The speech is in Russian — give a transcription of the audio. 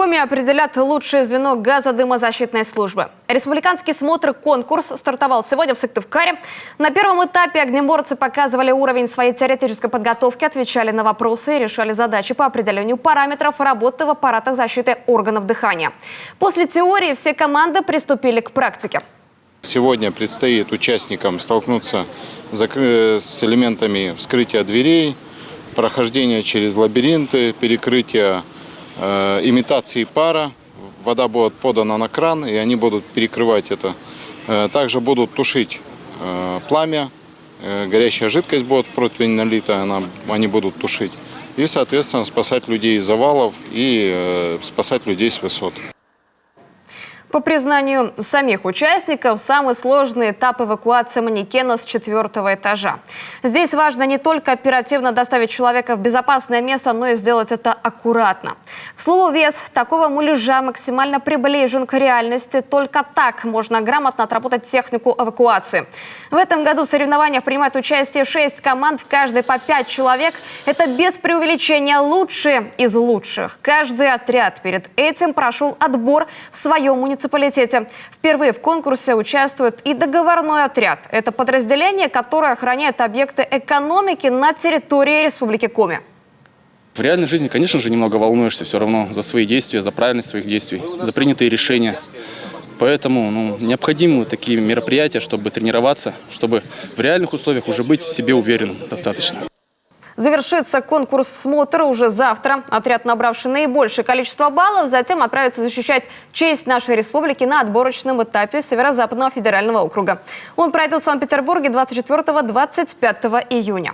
Коми определят лучшее звено газодымозащитной службы. Республиканский смотр-конкурс стартовал сегодня в Сыктывкаре. На первом этапе огнеборцы показывали уровень своей теоретической подготовки, отвечали на вопросы и решали задачи по определению параметров работы в аппаратах защиты органов дыхания. После теории все команды приступили к практике. Сегодня предстоит участникам столкнуться с элементами вскрытия дверей, прохождения через лабиринты, перекрытия имитации пара. Вода будет подана на кран, и они будут перекрывать это. Также будут тушить пламя, горящая жидкость будет противень налита, они будут тушить. И, соответственно, спасать людей из завалов и спасать людей с высот. По признанию самих участников, самый сложный этап эвакуации манекена с 4-го этажа. Здесь важно не только оперативно доставить человека в безопасное место, но и сделать это аккуратно. К слову, вес такого муляжа максимально приближен к реальности. Только так можно грамотно отработать технику эвакуации. В этом году в соревнованиях принимают участие 6 команд, в каждой по 5 человек. Это без преувеличения лучшие из лучших. Каждый отряд перед этим прошел отбор в своем муниципалитете. Впервые в конкурсе участвует и договорной отряд. Это подразделение, которое охраняет объекты экономики на территории Республики Коми. В реальной жизни, конечно же, немного волнуешься все равно за свои действия, за правильность своих действий, за принятые решения. Поэтому необходимы такие мероприятия, чтобы тренироваться, чтобы в реальных условиях уже быть в себе уверенным достаточно. Завершится конкурс «Смотр» уже завтра. Отряд, набравший наибольшее количество баллов, затем отправится защищать честь нашей республики на отборочном этапе Северо-Западного федерального округа. Он пройдет в Санкт-Петербурге 24-25 июня.